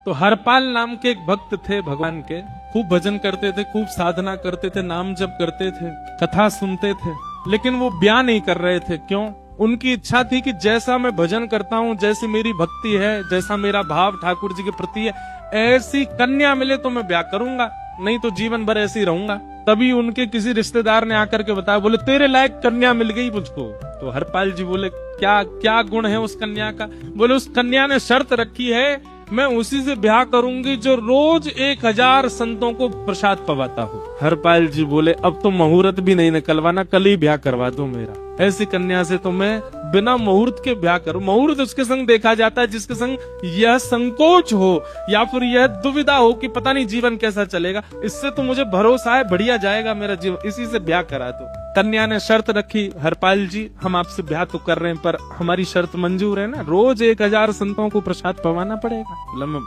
तो हरपाल नाम के एक भक्त थे भगवान के, खूब भजन करते थे, खूब साधना करते थे, नाम जप करते थे, कथा सुनते थे, लेकिन वो ब्याह नहीं कर रहे थे। क्यों? उनकी इच्छा थी कि जैसा मैं भजन करता हूँ, जैसी मेरी भक्ति है, जैसा मेरा भाव ठाकुर जी के प्रति है, ऐसी कन्या मिले तो मैं ब्याह करूंगा, नहीं तो जीवन भर ऐसे ही रहूंगा। तभी उनके किसी रिश्तेदार ने आकर के बताया, बोले तेरे लायक कन्या मिल गई मुझको। तो हरपाल जी बोले क्या क्या गुण है उस कन्या का? बोले उस कन्या ने शर्त रखी है, मैं उसी से ब्याह करूंगी जो रोज 1000 संतों को प्रसाद पवाता हो। हरपाल जी बोले अब तो मुहूर्त भी नहीं निकलवाना, कल ही ब्याह करवा दो मेरा। ऐसी कन्या से तो मैं बिना मुहूर्त के ब्याह करूं। मुहूर्त उसके संग देखा जाता है जिसके संग यह संकोच हो या फिर यह दुविधा हो कि पता नहीं जीवन कैसा चलेगा। इससे तो मुझे भरोसा है बढ़िया जाएगा मेरा जीवन, इसी से ब्याह करा दो। कन्या ने शर्त रखी, हरपाल जी हम आपसे ब्याह तो कर रहे हैं पर हमारी शर्त मंजूर है ना, रोज 1000 संतों को प्रसाद पवाना पड़ेगा। बोला मैं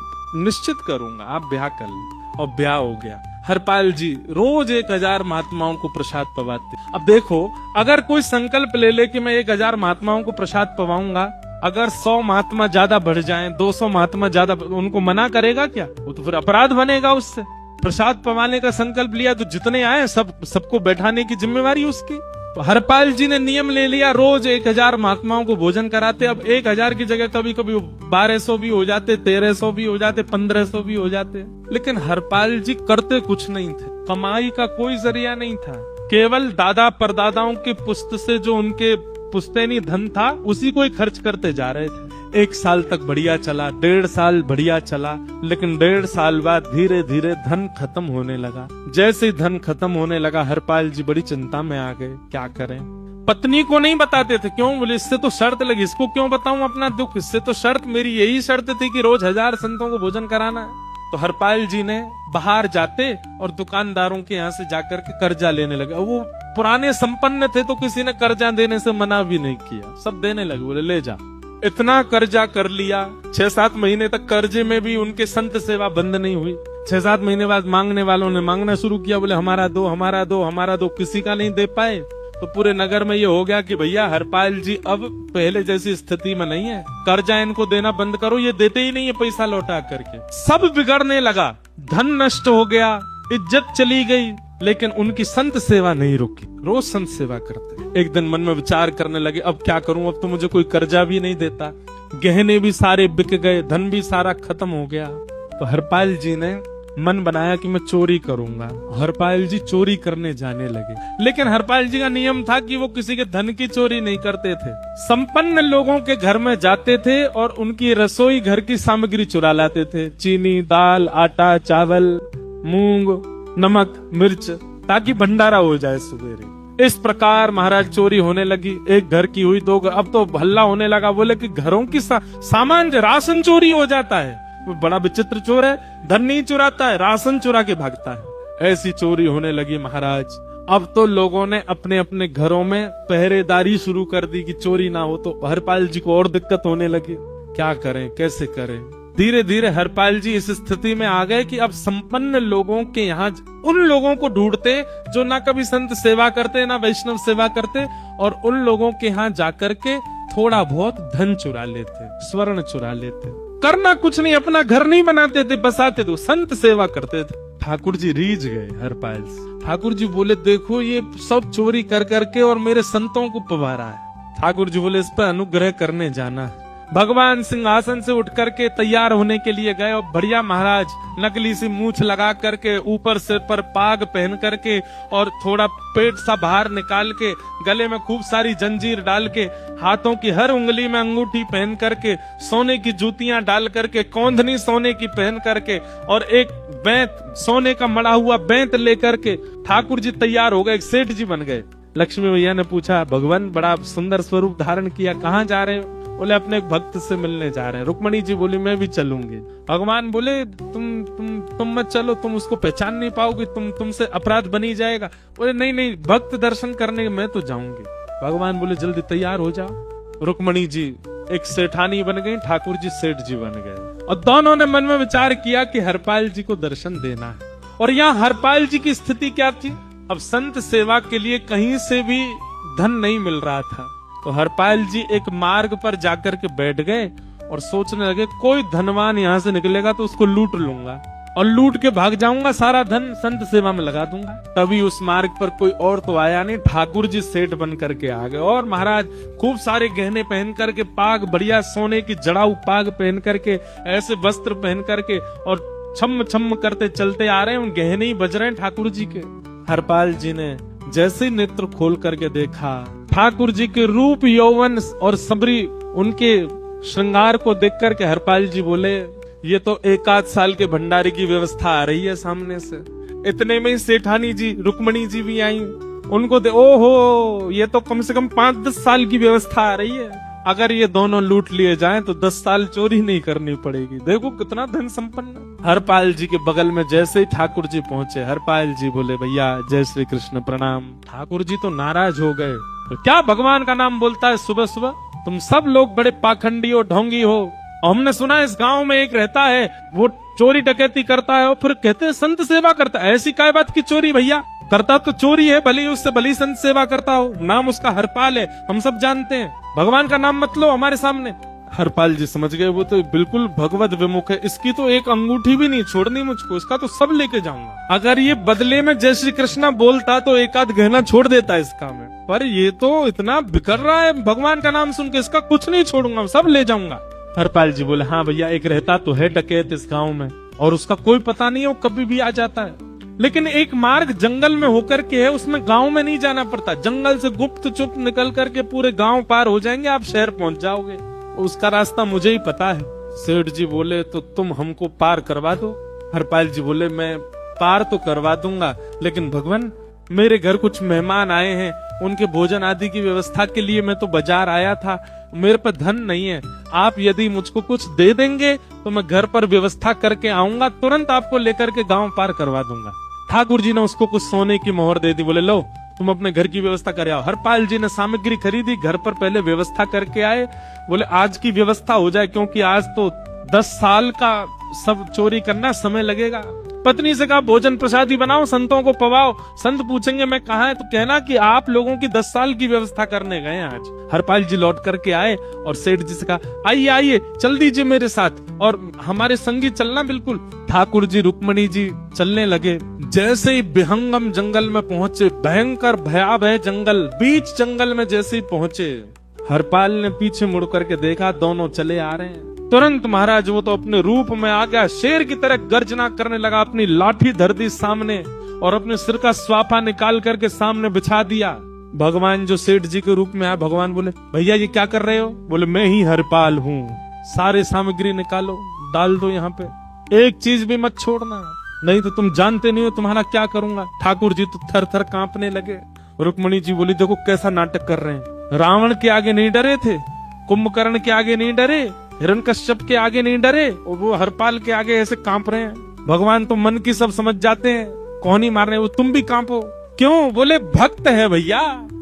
निश्चित करूंगा, आप ब्याह कर लो। और ब्याह हो गया। हरपाल जी रोज 1000 महात्माओं को प्रसाद पवाते। अब देखो, अगर कोई संकल्प ले ले कि मैं 1000 महात्माओं को प्रसाद पवाऊंगा, अगर 100 महात्मा ज्यादा बढ़ जाएं, 200 महात्मा ज्यादा, उनको मना करेगा क्या? वो तो फिर अपराध बनेगा उससे। प्रसाद पवाने का संकल्प लिया तो जितने आए सबको बैठाने की जिम्मेवारी उसकी। तो हरपाल जी ने नियम ले लिया, रोज 1000 महात्माओं को भोजन कराते। अब 1000 की जगह कभी कभी 1200 भी हो जाते, 1300 भी हो जाते, 1500 भी हो जाते, लेकिन हरपाल जी करते कुछ नहीं थे। कमाई का कोई जरिया नहीं था, केवल दादा परदादाओं की पुश्त से जो उनके पुश्तैनी धन था उसी को ही खर्च करते जा रहे थे। 1 साल तक बढ़िया चला, 1.5 साल बढ़िया चला, लेकिन 1.5 साल बाद धीरे धीरे धन खत्म होने लगा। जैसे ही धन खत्म होने लगा, हरपाल जी बड़ी चिंता में आ गए, क्या करें? पत्नी को नहीं बताते थे। क्यों? बोले इससे तो शर्त लगी, इसको क्यों बताऊं अपना दुख? इससे तो शर्त, मेरी यही शर्त थी कि रोज 1000 संतों को भोजन कराना है। तो हरपाल जी ने बाहर जाते और दुकानदारों के यहाँ से जाकर के कर्जा लेने लगे। वो पुराने संपन्न थे तो किसी ने कर्जा देने से मना भी नहीं किया, सब देने लगे। बोले ले जा। इतना कर्जा कर लिया, 6-7 महीने तक कर्जे में भी उनके संत सेवा बंद नहीं हुई। 6-7 महीने बाद मांगने वालों ने मांगना शुरू किया, बोले हमारा दो, हमारा दो, हमारा दो। किसी का नहीं दे पाए तो पूरे नगर में ये हो गया कि भैया हरपाल जी अब पहले जैसी स्थिति में नहीं है, कर्जा इनको देना बंद करो, ये देते ही नहीं है पैसा लौटा करके। सब बिगड़ने लगा, धन नष्ट हो गया, इज्जत चली गई, लेकिन उनकी संत सेवा नहीं रुकी। रोज संत सेवा करते। एक दिन मन में विचार करने लगे, अब क्या करूं, अब तो मुझे कोई कर्जा भी नहीं देता, गहने भी सारे बिक गए, धन भी सारा खत्म हो गया। तो हरपाल जी ने मन बनाया कि मैं चोरी करूंगा। हरपाल जी चोरी करने जाने लगे, लेकिन हरपाल जी का नियम था कि वो किसी के धन की चोरी नहीं करते थे। संपन्न लोगों के घर में जाते थे और उनकी रसोई घर की सामग्री चुरा लाते थे, चीनी, दाल, आटा, चावल, मूंग, नमक, मिर्च, ताकि भंडारा हो जाए सवेरे। इस प्रकार महाराज चोरी होने लगी। एक घर की हुई, 2 घर, अब तो हल्ला होने लगा। बोले कि घरों की सामान, राशन चोरी हो जाता है। वो बड़ा विचित्र चोर है, धन नहीं चुराता है, राशन चुरा के भागता है। ऐसी चोरी होने लगी महाराज। अब तो लोगों ने अपने अपने घरों में पहरेदारी शुरू कर दी कि चोरी ना हो। तो हरपाल जी को और दिक्कत होने लगी, क्या करें, कैसे करें? धीरे धीरे हरपाल जी इस स्थिति में आ गए कि अब संपन्न लोगों के यहाँ उन लोगों को ढूंढते जो ना कभी संत सेवा करते ना वैष्णव सेवा करते, और उन लोगों के यहाँ जाकर के थोड़ा बहुत धन चुरा लेते, स्वर्ण चुरा लेते। करना कुछ नहीं, अपना घर नहीं बनाते थे, बसाते थे, संत सेवा करते थे। ठाकुर जी रीझ गए हरपाल जी। ठाकुर जी बोले देखो ये सब चोरी कर करके और मेरे संतों को पवा रहा है। ठाकुर जी बोले इस पर अनुग्रह करने जाना। भगवान सिंहासन से उठ करके तैयार होने के लिए गए और बढ़िया महाराज नकली सी मूछ लगा करके, ऊपर सिर पर पाग पहन करके और थोड़ा पेट सा बाहर निकाल के, गले में खूब सारी जंजीर डाल के, हाथों की हर उंगली में अंगूठी पहन करके, सोने की जूतियां डाल करके, कौंधनी सोने की पहन करके और एक बैंत, सोने का मड़ा हुआ बैंत लेकर के ठाकुर जी तैयार हो गए, एक सेठ जी बन गए। लक्ष्मी मैया ने पूछा, भगवान बड़ा सुंदर स्वरूप धारण किया, कहाँ जा रहे हो? बोले अपने एक भक्त से मिलने जा रहे हैं। रुक्मणी जी बोली मैं भी चलूंगी। भगवान बोले तुम मत चलो, तुम उसको पहचान नहीं पाओगे, तुमसे अपराध बनी जाएगा। बोले नहीं नहीं, भक्त दर्शन करने मैं तो जाऊंगी। भगवान बोले जल्दी तैयार हो जाओ। रुक्मणी जी एक सेठानी बन गई, ठाकुर जी सेठ जी बन गए, और दोनों ने मन में विचार किया कि हरपाल जी को दर्शन देना है। और यहाँ हरपाल जी की स्थिति क्या थी? अब संत सेवा के लिए कहीं से भी धन नहीं मिल रहा था। तो हरपाल जी एक मार्ग पर जाकर के बैठ गए और सोचने लगे कोई धनवान यहाँ से निकलेगा तो उसको लूट लूंगा और लूट के भाग जाऊंगा, सारा धन संत सेवा में लगा दूंगा। तभी उस मार्ग पर कोई और तो आया नहीं, ठाकुर जी सेठ बन करके आ गए। और महाराज खूब सारे गहने पहन करके, पाग बढ़िया सोने की जड़ाऊ पाग पहन करके, ऐसे वस्त्र पहन करके और छम छम करते चलते आ रहे हैं। उन गहने ही बज रहे हैं ठाकुर जी के। हरपाल जी ने जैसे नेत्र खोल करके देखा, ठाकुर जी के रूप यौवन और सबरी उनके श्रृंगार को देख करके हरपाल जी बोले, ये तो एक आध साल के भंडारे की व्यवस्था आ रही है सामने से। इतने में ही सेठानी जी रुक्मणी जी भी आई, उनको ओहो, ये तो कम से कम 5-10 साल की व्यवस्था आ रही है। अगर ये दोनों लूट लिए जाएं तो 10 साल चोरी नहीं करनी पड़ेगी। देखो कितना धन संपन्न। हरपाल जी के बगल में जैसे ही ठाकुर जी पहुंचे, हरपाल जी बोले, भैया जय श्री कृष्ण प्रणाम। ठाकुर जी तो नाराज हो गए, तो क्या भगवान का नाम बोलता है सुबह सुबह? तुम सब लोग बड़े पाखंडी हो, ढोंगी हो। हमने सुना इस गांव में एक रहता है, वो चोरी डकैती करता है और फिर कहते हैं संत सेवा करता है। ऐसी काय बात की चोरी भैया? करता तो चोरी है, भले उससे भली संत सेवा करता हो। नाम उसका हरपाल है, हम सब जानते हैं। भगवान का नाम मत लो हमारे सामने। हरपाल जी समझ गए, वो तो बिल्कुल भगवत विमुख है, इसकी तो एक अंगूठी भी नहीं छोड़नी मुझको, इसका तो सब लेके जाऊंगा। अगर ये बदले में जय श्री कृष्णा बोलता तो एक आध गहना छोड़ देता इसका में, पर ये तो इतना बिखर रहा है भगवान का नाम सुन के, इसका कुछ नहीं छोड़ूंगा, सब ले जाऊंगा। हरपाल जी बोले, हाँ भैया एक रहता तो है डकैत इस गांव में, और उसका कोई पता नहीं है, वो कभी भी आ जाता है। लेकिन एक मार्ग जंगल में होकर के है, उसमें गांव में नहीं जाना पड़ता। जंगल से गुप्त चुप निकल करके पूरे गांव पार हो जाएंगे, आप शहर पहुंच जाओगे। उसका रास्ता मुझे ही पता है। सेठ जी बोले, तो तुम हमको पार करवा दो। हरपाल जी बोले, मैं पार तो करवा दूंगा, लेकिन भगवान मेरे घर कुछ मेहमान आए हैं, उनके भोजन आदि की व्यवस्था के लिए मैं तो बाजार आया था, मेरे पर धन नहीं है। आप यदि मुझको कुछ दे देंगे तो मैं घर पर व्यवस्था करके आऊंगा, तुरंत आपको लेकर के गांव पार करवा दूंगा। ठाकुर जी ने उसको कुछ सोने की मोहर दे दी, बोले लो तुम अपने घर की व्यवस्था कर आओ। हरपाल जी ने सामग्री खरीदी, घर पर पहले व्यवस्था करके आए। बोले आज की व्यवस्था हो जाए, क्योंकि आज तो 10 साल का सब चोरी करना समय लगेगा। पत्नी से कहा भोजन प्रसादी बनाओ, संतों को पवाओ। संत पूछेंगे मैं कहाँ है तो कहना कि आप लोगों की 10 साल की व्यवस्था करने गए आज। हरपाल जी लौट करके आए और सेठ जी से कहा, आइए आइए चल दीजिए मेरे साथ और हमारे संगी चलना बिल्कुल। ठाकुर जी रुक्मणी जी चलने लगे। जैसे ही विहंगम जंगल में पहुंचे, भयंकर भयावह जंगल, बीच जंगल में जैसे ही पहुंचे, हरपाल ने पीछे मुड़ करके देखा, दोनों चले आ रहे हैं। तुरंत महाराज वो तो अपने रूप में आ गया, शेर की तरह गर्जना करने लगा, अपनी लाठी धर दी सामने और अपने सिर का स्वाफा निकाल करके सामने बिछा दिया। भगवान जो सेठ जी के रूप में आया, भगवान बोले, भैया ये क्या कर रहे हो? बोले, मैं ही हरपाल हूँ, सारे सामग्री निकालो, डाल दो यहाँ पे, एक चीज भी मत छोड़ना, नहीं तो तुम जानते नहीं हो तुम्हारा क्या करूंगा। ठाकुर जी तो थर थर कांपने लगे। रुक्मणी जी बोली, देखो कैसा नाटक कर रहे हैं। रावण के आगे नहीं डरे थे, कुंभकर्ण के आगे नहीं डरे, हिरण्यकश्यप के आगे नहीं डरे, और वो हरपाल के आगे ऐसे कांप रहे हैं। भगवान तो मन की सब समझ जाते हैं, कौन ही मार रहे हैं, वो तुम भी कांपो क्यों? बोले, भक्त है भैया,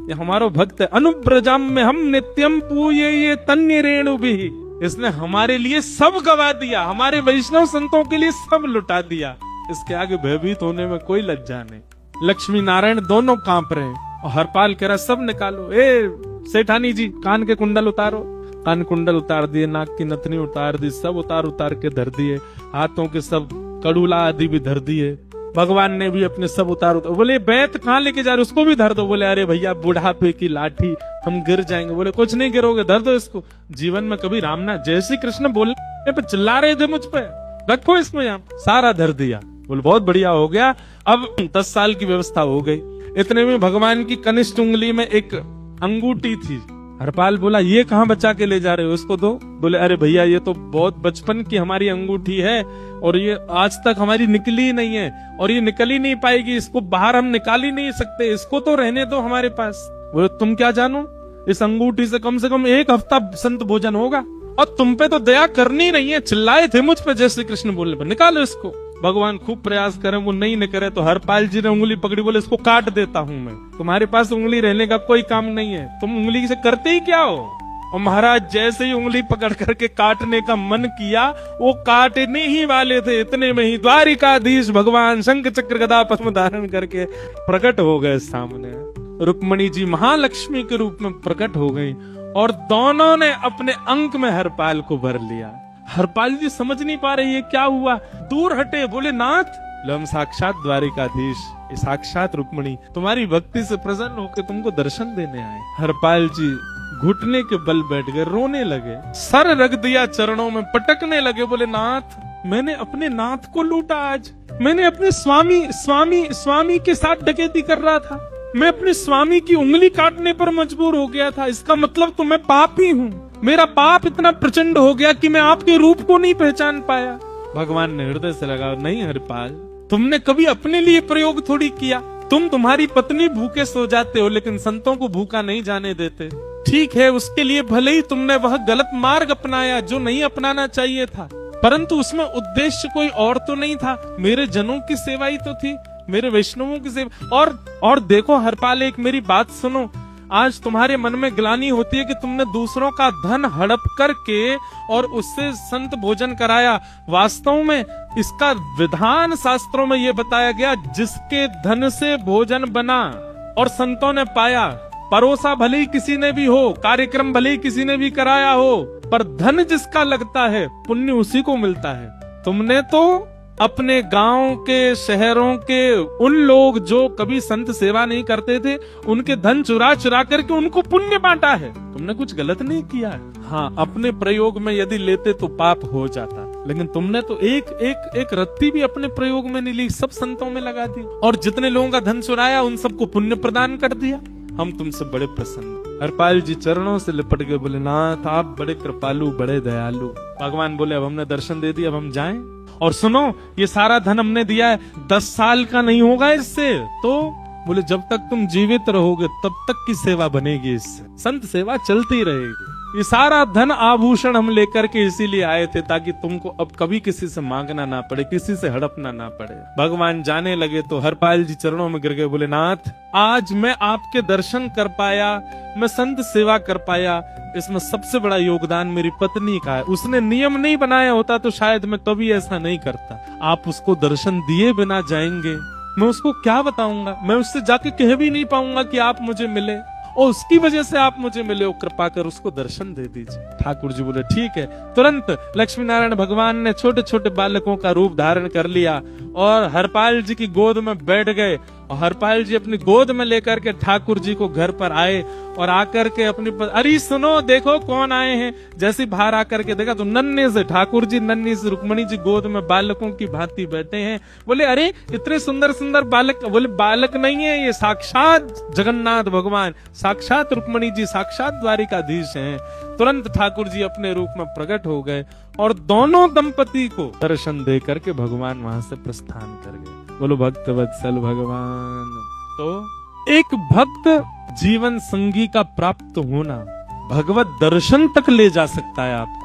ये हमारो भक्त है। अनुब्रजम में हम नित्यम पूये ये तन्य रेणु भी, इसने हमारे लिए सब गवा दिया, हमारे वैष्णव संतों के लिए सब लुटा दिया। इसके आगे भयभीत होने में कोई लज्जा नहीं। लक्ष्मी नारायण दोनों कांप रहे हैं और हरपाल कह रहा, सब निकालो। ए सेठानी जी, कान के कुंडल उतारो। कान कुंडल उतार दिए, नाक की नथनी उतार दी, सब उतार के धर दिए, हाथों के सब कड़ूला आदि भी धर दिए। भगवान ने भी अपने सब उतार। बोले, बैत कहाँ लेके जा रहे, उसको भी धर दो। बोले, अरे भैया बुढ़ापे की लाठी, हम गिर जाएंगे। बोले, कुछ नहीं गिरोगे, धर दो इसको। जीवन में कभी राम ना जय श्री कृष्ण बोलने पे चिल्ला रहे थे मुझ पे, रखो इसमें यहाँ। सारा धर दिया। बोले, बहुत बढ़िया हो गया, अब 10 साल की व्यवस्था हो गई। इतने में भगवान की कनिष्ठ उंगली में एक अंगूठी थी। हरपाल बोला, ये कहाँ बचा के ले जा रहे हो, उसको दो। बोले, अरे भैया ये तो बहुत बचपन की हमारी अंगूठी है और ये आज तक हमारी निकली ही नहीं है और ये निकल ही नहीं पाएगी, इसको बाहर हम निकाल ही नहीं सकते, इसको तो रहने दो हमारे पास। बोले, तुम क्या जानो, इस अंगूठी से कम 1 हफ्ता संत भोजन होगा और तुम पे तो दया करनी नहीं है। चिल्लाए थे मुझ पे जय श्री कृष्ण बोलने पर, निकालो इसको। भगवान खूब प्रयास करें, वो नहीं निकले तो हरपाल जी ने उंगली पकड़ी। बोले, इसको काट देता हूँ मैं, तुम्हारे पास उंगली रहने का कोई काम नहीं है, तुम उंगली से करते ही क्या हो। और महाराज जैसे ही उंगली पकड़ करके काटने का मन किया, वो काटने ही वाले थे, इतने में ही द्वारिकाधीश भगवान शंख चक्र गदा पद्म धारण करके प्रकट हो गए सामने। रुक्मणी जी महालक्ष्मी के रूप में प्रकट हो गई और दोनों ने अपने अंक में हरपाल को भर लिया। हरपाल जी समझ नहीं पा रहे ये क्या हुआ, दूर हटे, बोले नाथ हम साक्षात द्वारिकाधीश, साक्षात रुक्मिणी तुम्हारी भक्ति से प्रसन्न होकर तुमको दर्शन देने आए। हरपाल जी घुटने के बल बैठ गए, रोने लगे, सर रख दिया चरणों में, पटकने लगे, बोले नाथ मैंने अपने नाथ को लूटा, आज मैंने अपने स्वामी के साथ डकैती कर रहा था, मैं अपने स्वामी की उंगली काटने पर मजबूर हो गया था, इसका मतलब तो मैं पापी हूँ, मेरा पाप इतना प्रचंड हो गया कि मैं आपके रूप को नहीं पहचान पाया। भगवान ने हृदय से लगा, नहीं हरपाल, तुमने कभी अपने लिए प्रयोग थोड़ी किया, तुम्हारी पत्नी भूखे सो जाते हो लेकिन संतों को भूखा नहीं जाने देते। ठीक है, उसके लिए भले ही तुमने वह गलत मार्ग अपनाया जो नहीं अपनाना चाहिए था, परंतु उसमें उद्देश्य कोई और तो नहीं था, मेरे जनों की सेवा ही तो थी, मेरे वैष्णवों की सेवा। और देखो हरपाल, एक मेरी बात सुनो, आज तुम्हारे मन में ग्लानि होती है कि तुमने दूसरों का धन हड़प करके और उससे संत भोजन कराया। वास्तव में इसका विधान शास्त्रों में यह बताया गया, जिसके धन से भोजन बना और संतों ने पाया, परोसा भले ही किसी ने भी हो, कार्यक्रम भले ही किसी ने भी कराया हो, पर धन जिसका लगता है पुण्य उसी को मिलता है। तुमने तो अपने गांव के, शहरों के उन लोग जो कभी संत सेवा नहीं करते थे, उनके धन चुरा चुरा करके उनको पुण्य बांटा है। तुमने कुछ गलत नहीं किया है। हाँ, अपने प्रयोग में यदि लेते तो पाप हो जाता, लेकिन तुमने तो एक रत्ती भी अपने प्रयोग में नहीं ली, सब संतों में लगा दी, और जितने लोगों का धन चुराया उन सबको पुण्य प्रदान कर दिया। हम तुमसे बड़े प्रसन्न। हरपाल जी चरणों से लिपट गए, बोले नाथ आप बड़े कृपालु, बड़े दयालु। भगवान बोले अब हमने दर्शन दे दिया, अब हम जाएं। और सुनो, ये सारा धन हमने दिया है, 10 साल का नहीं होगा इससे। तो बोले जब तक तुम जीवित रहोगे तब तक की सेवा बनेगी, इससे संत सेवा चलती रहेगी। ये सारा धन आभूषण हम लेकर के इसीलिए आए थे ताकि तुमको अब कभी किसी से मांगना ना पड़े, किसी से हड़पना ना पड़े। भगवान जाने लगे तो हरपाल जी चरणों में गिर गए, बोले नाथ आज मैं आपके दर्शन कर पाया, मैं संत सेवा कर पाया, इसमें सबसे बड़ा योगदान मेरी पत्नी का है। उसने नियम नहीं बनाया होता तो शायद मैं कभी ऐसा नहीं करता। आप उसको दर्शन दिए बिना जाएंगे, मैं उसको क्या बताऊंगा, मैं उससे जाके कह भी नहीं पाऊंगा कि आप मुझे मिले, और उसकी वजह से आप मुझे मिले, हो कृपा कर उसको दर्शन दे दीजिए। ठाकुर जी बोले ठीक है। तुरंत लक्ष्मी नारायण भगवान ने छोटे छोटे बालकों का रूप धारण कर लिया और हरपाल जी की गोद में बैठ गए, और हरपाल जी अपनी गोद में लेकर के ठाकुर जी को घर पर आए, और आकर के अपनी अरे सुनो देखो कौन आए हैं। जैसे बाहर आकर के देखा तो नन्हे से ठाकुर जी, नन्ही से रुक्मणी जी गोद में बालकों की भांति बैठे हैं। बोले अरे इतने सुंदर सुंदर बालक। बोले बालक नहीं है, ये साक्षात जगन्नाथ भगवान, साक्षात रुक्मणी जी, साक्षात द्वारिकाधीश हैं। तुरंत ठाकुर जी अपने रूप में प्रकट हो गए और दोनों दंपति को दर्शन दे करके भगवान वहां से प्रस्थान कर गए। बोलो भक्त वत्सल भगवान। तो एक भक्त जीवन संगी का प्राप्त होना भगवत दर्शन तक ले जा सकता है आपको।